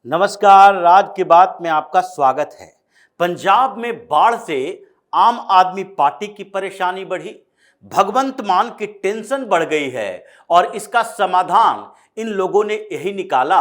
नमस्कार, राज की बात में आपका स्वागत है। पंजाब में बाढ़ से आम आदमी पार्टी की परेशानी बढ़ी, भगवंत मान की टेंशन बढ़ गई है और इसका समाधान इन लोगों ने यही निकाला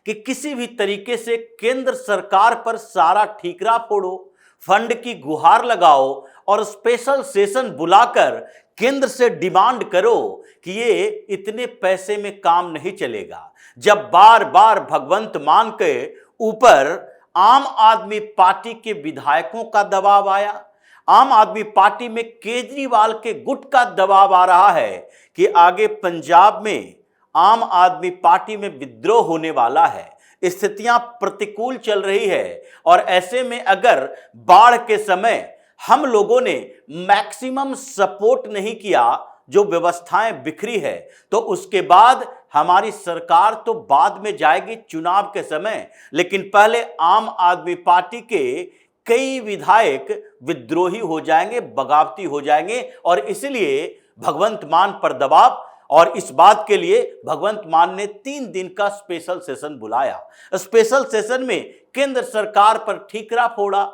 कि किसी भी तरीके से केंद्र सरकार पर सारा ठीकरा फोड़ो, फंड की गुहार लगाओ और स्पेशल सेशन बुलाकर केंद्र से डिमांड करो कि ये इतने पैसे में काम नहीं चलेगा। जब बार बार भगवंत मान के ऊपर आम आदमी पार्टी के विधायकों का दबाव आया, आम आदमी पार्टी में केजरीवाल के गुट का दबाव आ रहा है कि आगे पंजाब में आम आदमी पार्टी में विद्रोह होने वाला है, स्थितियां प्रतिकूल चल रही है और ऐसे में अगर बाढ़ के समय हम लोगों ने मैक्सिमम सपोर्ट नहीं किया, जो व्यवस्थाएं बिखरी है, तो उसके बाद हमारी सरकार तो बाद में जाएगी चुनाव के समय, लेकिन पहले आम आदमी पार्टी के कई विधायक विद्रोही हो जाएंगे, बगावती हो जाएंगे और इसलिए भगवंत मान पर दबाव। और इस बात के लिए भगवंत मान ने 3 दिन का स्पेशल सेशन बुलाया। स्पेशल सेशन में केंद्र सरकार पर ठीकरा फोड़ा,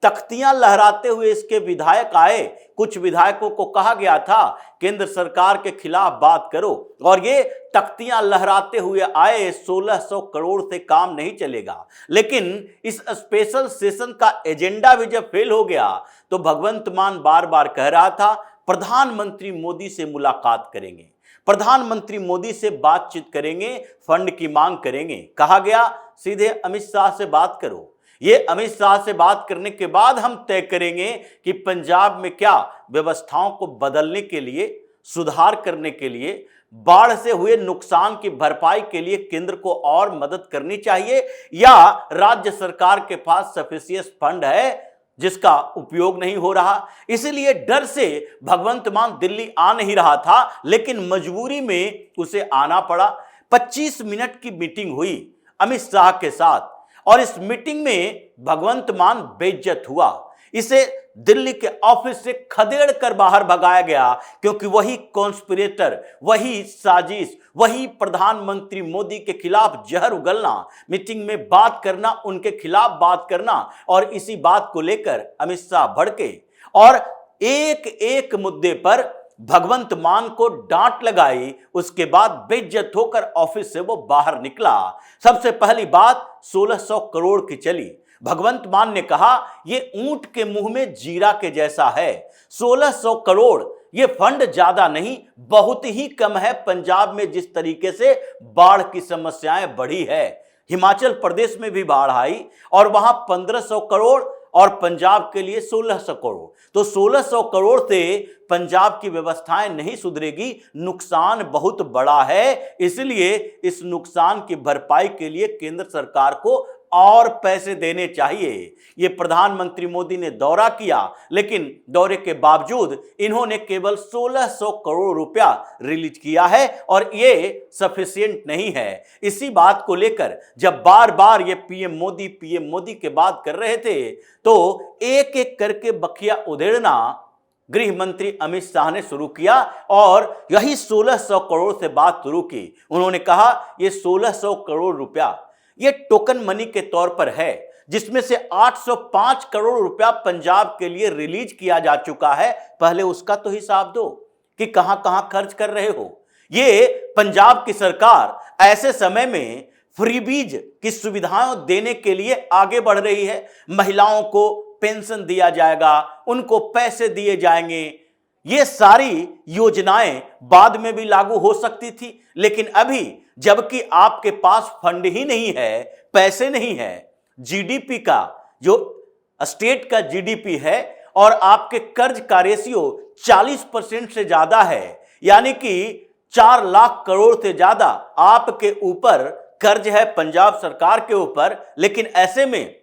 तख्तियां लहराते हुए इसके विधायक आए। कुछ विधायकों को कहा गया था केंद्र सरकार के खिलाफ बात करो और ये तख्तियां लहराते हुए आए, 1600 करोड़ से काम नहीं चलेगा। लेकिन इस स्पेशल सेशन का एजेंडा भी जब फेल हो गया तो भगवंत मान बार बार कह रहा था प्रधानमंत्री मोदी से मुलाकात करेंगे, प्रधानमंत्री मोदी से बातचीत करेंगे, फंड की मांग करेंगे। कहा गया सीधे अमित शाह से बात करो, ये अमित शाह से बात करने के बाद हम तय करेंगे कि पंजाब में क्या व्यवस्थाओं को बदलने के लिए, सुधार करने के लिए, बाढ़ से हुए नुकसान की भरपाई के लिए केंद्र को और मदद करनी चाहिए या राज्य सरकार के पास सफिशिएंट फंड है जिसका उपयोग नहीं हो रहा। इसलिए डर से भगवंत मान दिल्ली आ नहीं रहा था, लेकिन मजबूरी में उसे आना पड़ा। 25 मिनट की मीटिंग हुई अमित शाह के साथ और इस मीटिंग में भगवंत मान बेइज्जत हुआ। इसे दिल्ली के ऑफिस से खदेड़ कर बाहर भगाया गया क्योंकि वही कॉन्स्पिरेटर, वही साजिश, वही प्रधानमंत्री मोदी के खिलाफ जहर उगलना, मीटिंग में बात करना, उनके खिलाफ बात करना और इसी बात को लेकर अमित शाह भड़के और एक एक मुद्दे पर भगवंत मान को डांट लगाई। उसके बाद बेइज्जत होकर ऑफिस से वो बाहर निकला। सबसे पहली बात 1600 करोड़ की चली। भगवंत मान ने कहा ये ऊंट के मुंह में जीरा के जैसा है। 1600 करोड़ ये फंड ज्यादा नहीं, बहुत ही कम है पंजाब में जिस तरीके से बाढ़ की समस्याएं बढ़ी है। हिमाचल प्रदेश में भी बाढ़ आई और वहां 1500 करोड़ और पंजाब के लिए 1600 करोड़। तो 1600 करोड़ से पंजाब की व्यवस्थाएं नहीं सुधरेगी, नुकसान बहुत बड़ा है। इसलिए इस नुकसान की भरपाई के लिए केंद्र सरकार को और पैसे देने चाहिए। ये प्रधानमंत्री मोदी ने दौरा किया, लेकिन दौरे के बावजूद इन्होंने केवल 1600 करोड़ रुपया रिलीज किया है और ये सफिशिएंट नहीं है। इसी बात को लेकर जब बार बार ये पीएम मोदी के बात कर रहे थे तो एक एक करके बखिया उधेड़ना गृह मंत्री अमित शाह ने शुरू किया और यही 1600 करोड़ से बात शुरू की। उन्होंने कहा ये 1600 करोड़ रुपया ये टोकन मनी के तौर पर है, जिसमें से 805 करोड़ रुपया पंजाब के लिए रिलीज किया जा चुका है। पहले उसका तो हिसाब दो कि कहां कहां खर्च कर रहे हो। ये पंजाब की सरकार ऐसे समय में फ्रीबीज की सुविधाएं देने के लिए आगे बढ़ रही है। महिलाओं को पेंशन दिया जाएगा, उनको पैसे दिए जाएंगे। ये सारी योजनाएं बाद में भी लागू हो सकती थी, लेकिन अभी जबकि आपके पास फंड ही नहीं है, पैसे नहीं है, जीडीपी का जो स्टेट का जीडीपी है और आपके कर्ज का रेशियो 40% से ज्यादा है, यानी कि 4 लाख करोड़ से ज्यादा आपके ऊपर कर्ज है पंजाब सरकार के ऊपर। लेकिन ऐसे में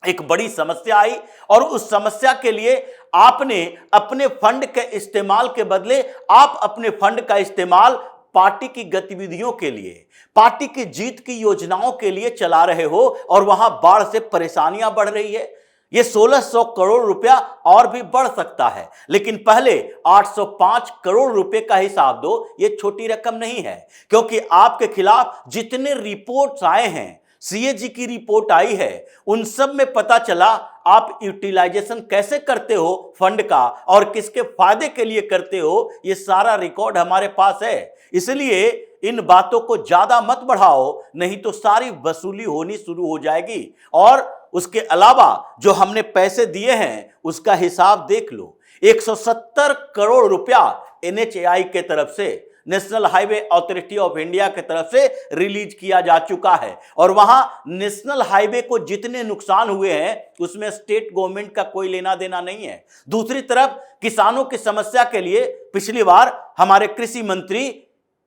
एक बड़ी समस्या आई और उस समस्या के लिए आपने अपने फंड के इस्तेमाल के बदले आप अपने फंड का इस्तेमाल पार्टी की गतिविधियों के लिए, पार्टी की जीत की योजनाओं के लिए चला रहे हो और वहां बाढ़ से परेशानियां बढ़ रही है। ये 1600 करोड़ रुपया और भी बढ़ सकता है, लेकिन पहले 805 करोड़ रुपए का हिसाब दो। ये छोटी रकम नहीं है, क्योंकि आपके खिलाफ जितने रिपोर्ट्स आए हैं सीएजी की रिपोर्ट आई है, उन सब में पता चला आप यूटिलाइजेशन कैसे करते हो फंड का और किसके फायदे के लिए करते हो, ये सारा रिकॉर्ड हमारे पास है। इसलिए इन बातों को ज्यादा मत बढ़ाओ, नहीं तो सारी वसूली होनी शुरू हो जाएगी। और उसके अलावा जो हमने पैसे दिए हैं उसका हिसाब देख लो। 170 करोड़ रुपया एनएचएआई के तरफ से, national highway authority of India की तरफ से रिलीज किया जा चुका है। और वहां नेशनल हाईवे को जितने नुकसान हुए हैं उसमें स्टेट गवर्नमेंट का कोई लेना देना नहीं है। दूसरी तरफ किसानों की समस्या के लिए पिछली बार हमारे कृषि मंत्री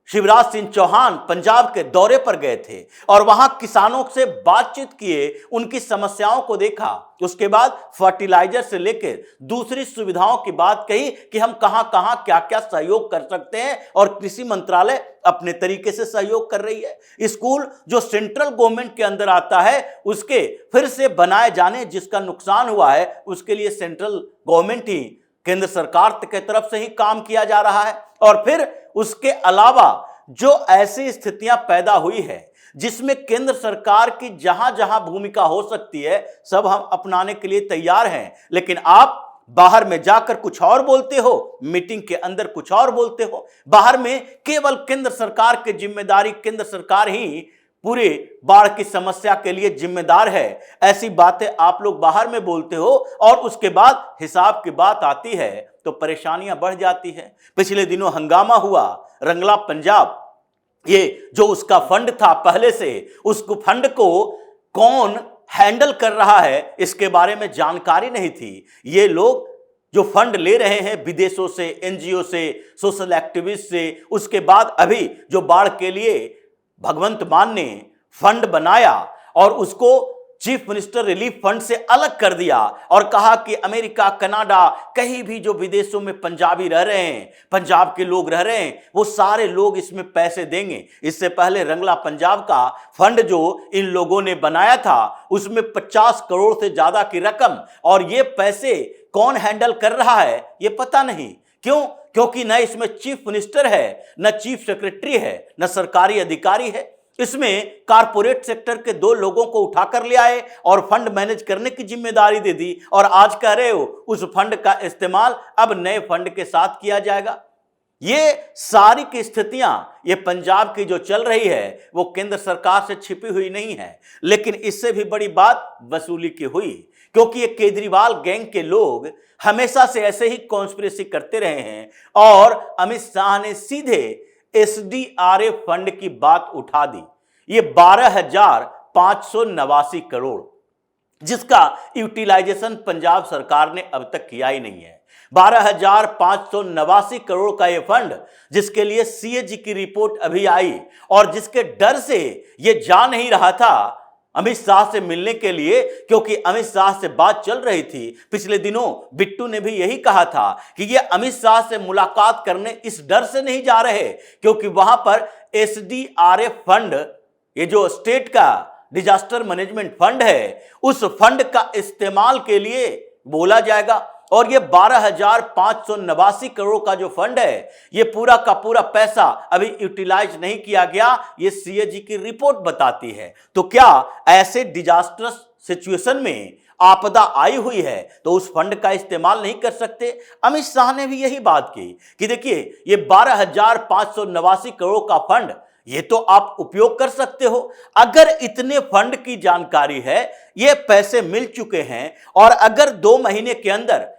शिवराज सिंह चौहान पंजाब के दौरे पर गए थे और वहां किसानों से बातचीत किए, उनकी समस्याओं को देखा। उसके बाद फर्टिलाइजर से लेकर दूसरी सुविधाओं की बात कही कि हम कहां कहां क्या क्या सहयोग कर सकते हैं और कृषि मंत्रालय अपने तरीके से सहयोग कर रही है। स्कूल जो सेंट्रल गवर्नमेंट के अंदर आता है उसके फिर से बनाए जाने, जिसका नुकसान हुआ है उसके लिए सेंट्रल गवर्नमेंट ही, केंद्र सरकार की तरफ से ही काम किया जा रहा है। और फिर उसके अलावा जो ऐसी स्थितियां पैदा हुई है जिसमें केंद्र सरकार की जहां जहां भूमिका हो सकती है सब हम अपनाने के लिए तैयार हैं, लेकिन आप बाहर में जाकर कुछ और बोलते हो, मीटिंग के अंदर कुछ और बोलते हो। बाहर में केवल केंद्र सरकार की जिम्मेदारी, केंद्र सरकार ही पूरे बाढ़ की समस्या के लिए जिम्मेदार है, ऐसी बातें आप लोग बाहर में बोलते हो और उसके बाद हिसाब की बात आती है तो परेशानियां बढ़ जाती है। पिछले दिनों हंगामा हुआ रंगला पंजाब, ये जो उसका फंड था पहले से, उसको फंड को कौन हैंडल कर रहा है इसके बारे में जानकारी नहीं थी। ये लोग जो फंड ले रहे हैं विदेशों से, एनजीओ से, सोशल एक्टिविस्ट से, उसके बाद अभी जो बाढ़ के लिए भगवंत मान ने फंड बनाया और उसको चीफ मिनिस्टर रिलीफ फंड से अलग कर दिया और कहा कि अमेरिका, कनाडा, कहीं भी जो विदेशों में पंजाबी रह रहे हैं, पंजाब के लोग रह रहे हैं, वो सारे लोग इसमें पैसे देंगे। इससे पहले रंगला पंजाब का फंड जो इन लोगों ने बनाया था उसमें 50 करोड़ से ज्यादा की रकम, और ये पैसे कौन हैंडल कर रहा है ये पता नहीं। क्यों? क्योंकि न इसमें चीफ मिनिस्टर है, न चीफ सेक्रेटरी है, न सरकारी अधिकारी है। इसमें कारपोरेट सेक्टर के 2 लोगों को उठाकर ले आए और फंड मैनेज करने की जिम्मेदारी दे दी और आज कह रहे हो उस फंड का इस्तेमाल अब नए फंड के साथ किया जाएगा। ये सारी की स्थितियां ये पंजाब की जो चल रही है वो केंद्र सरकार से छिपी हुई नहीं है, लेकिन इससे भी बड़ी बात वसूली की हुई, क्योंकि ये केजरीवाल गैंग के लोग हमेशा से ऐसे ही कॉन्स्पिरेसी करते रहे हैं और अमित शाह ने सीधे एसडीआरएफ फंड की बात उठा दी। ये 12,589 करोड़, जिसका यूटिलाइजेशन पंजाब सरकार ने अब तक किया ही नहीं है। 12,589 करोड़ का ये फंड, जिसके लिए सीएजी की रिपोर्ट अभी आई और जिसके डर से ये जा नहीं रहा था अमित शाह से मिलने के लिए, क्योंकि अमित शाह से बात चल रही थी। पिछले दिनों बिट्टू ने भी यही कहा था कि ये अमित शाह से मुलाकात करने इस डर से नहीं जा रहे क्योंकि वहां पर एसडीआरएफ फंड, ये जो स्टेट का डिजास्टर मैनेजमेंट फंड है, उस फंड का इस्तेमाल के लिए बोला जाएगा। और ये 12,589 करोड़ का जो फंड है ये पूरा का पूरा पैसा अभी यूटिलाइज नहीं किया गया, ये सीएजी की रिपोर्ट बताती है। तो क्या ऐसे डिजास्टर्स सिचुएशन में आपदा आई हुई है तो उस फंड का इस्तेमाल नहीं कर सकते? अमित शाह ने भी यही बात की कि देखिए ये 12,589 करोड़ का फंड, ये तो आप उपयोग कर सकते हो। अगर इतने फंड की जानकारी है, ये पैसे मिल चुके हैं और अगर 2 महीने के अंदर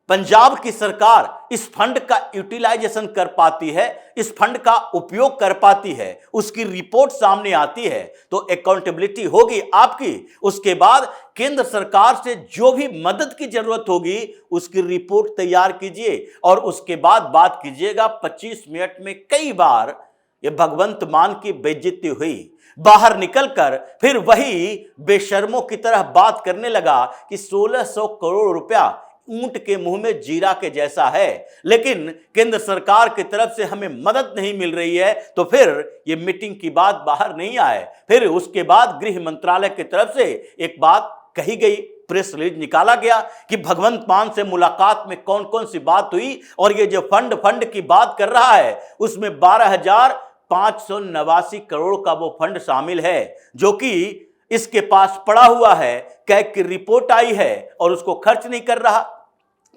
पंजाब की सरकार इस फंड का यूटिलाइजेशन कर पाती है, इस फंड का उपयोग कर पाती है, उसकी रिपोर्ट सामने आती है तो अकाउंटेबिलिटी होगी आपकी। उसके बाद केंद्र सरकार से जो भी मदद की जरूरत होगी उसकी रिपोर्ट तैयार कीजिए और उसके बाद बात कीजिएगा। 25 मिनट में कई बार ये भगवंत मान की बेइज्जती हुई, बाहर निकलकर फिर वही बेशर्मों की तरह बात करने लगा कि 1600 करोड़ रुपया ऊंट के मुंह में जीरा के जैसा है, लेकिन केंद्र सरकार की तरफ से हमें मदद नहीं मिल रही है। तो फिर ये मीटिंग की बात बाहर नहीं आए। फिर उसके बाद गृह मंत्रालय की तरफ से एक बात कही गई, प्रेस रिलीज निकाला गया कि भगवंत मान से मुलाकात में कौन कौन सी बात हुई और ये जो फंड की बात कर रहा है उसमें 12,589 करोड़ का वो फंड शामिल है जो कि इसके पास पड़ा हुआ है, कैग की रिपोर्ट आई है और उसको खर्च नहीं कर रहा,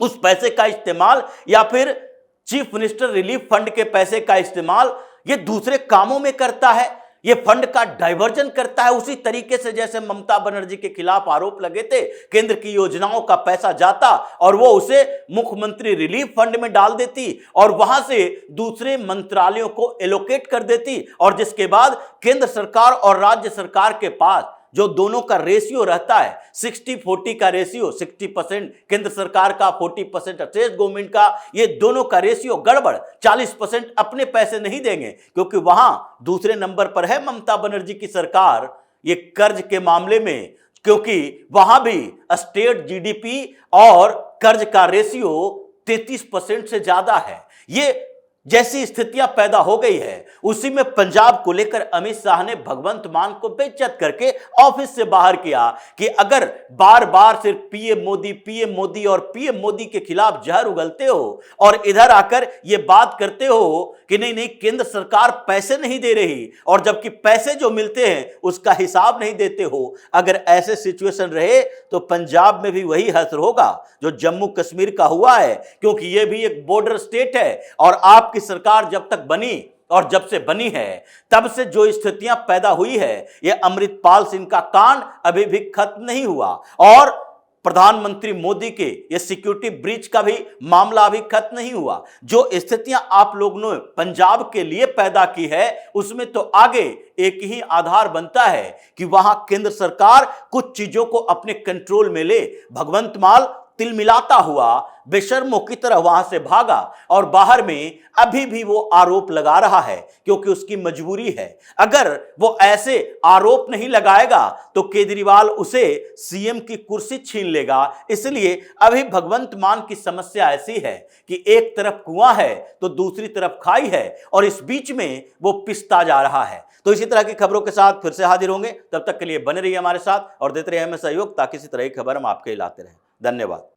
उस पैसे का इस्तेमाल या फिर चीफ मिनिस्टर रिलीफ फंड के पैसे का इस्तेमाल ये दूसरे कामों में करता है, ये फंड का डाइवर्जन करता है। उसी तरीके से जैसे ममता बनर्जी के खिलाफ आरोप लगे थे, केंद्र की योजनाओं का पैसा जाता और वो उसे मुख्यमंत्री रिलीफ फंड में डाल देती और वहां से दूसरे मंत्रालयों को एलोकेट कर देती, और जिसके बाद केंद्र सरकार और राज्य सरकार के पास जो दोनों का रेशियो रहता है 60-40 का रेशियो, 60% केंद्र सरकार का, 40% स्टेट गवर्नमेंट का, ये दोनों का रेशियो गड़बड़। 40% अपने पैसे नहीं देंगे क्योंकि वहां दूसरे नंबर पर है ममता बनर्जी की सरकार ये कर्ज के मामले में, क्योंकि वहां भी स्टेट जीडीपी और कर्ज का रेशियो 33% से ज्यादा है। ये जैसी स्थितियां पैदा हो गई है, उसी में पंजाब को लेकर अमित शाह ने भगवंत मान को बेइज्जत करके ऑफिस से बाहर किया कि अगर बार बार सिर्फ पीएम मोदी और पीएम मोदी के खिलाफ जहर उगलते हो और इधर आकर ये बात करते हो कि नहीं केंद्र सरकार पैसे नहीं दे रही, और जबकि पैसे जो मिलते हैं उसका हिसाब नहीं देते हो, अगर ऐसे सिचुएशन रहे तो पंजाब में भी वही हश्र होगा जो जम्मू कश्मीर का हुआ है, क्योंकि यह भी एक बॉर्डर स्टेट है और आपकी सरकार जब तक बनी और जब से बनी है तब से जो स्थितियां पैदा हुई है, यह अमृतपाल सिंह का कांड अभी भी खत्म नहीं हुआ और प्रधानमंत्री मोदी के ये सिक्योरिटी ब्रीच का भी मामला अभी खत्म नहीं हुआ। जो स्थितियां आप लोगों ने पंजाब के लिए पैदा की है उसमें तो आगे एक ही आधार बनता है कि वहां केंद्र सरकार कुछ चीजों को अपने कंट्रोल में ले। भगवंत मान तिलमिलाता हुआ बेशर्मों की तरह वहां से भागा और बाहर में अभी भी वो आरोप लगा रहा है क्योंकि उसकी मजबूरी है। अगर वो ऐसे आरोप नहीं लगाएगा तो केजरीवाल उसे सीएम की कुर्सी छीन लेगा। इसलिए अभी भगवंत मान की समस्या ऐसी है कि एक तरफ कुआं है तो दूसरी तरफ खाई है और इस बीच में वो पिसता जा रहा है। तो इसी तरह की खबरों के साथ फिर से हाजिर होंगे, तब तक के लिए बने रहिए हमारे साथ और देते रहिए हमें सहयोग ताकि इसी तरह की खबर हम आपके लाते रहें। धन्यवाद।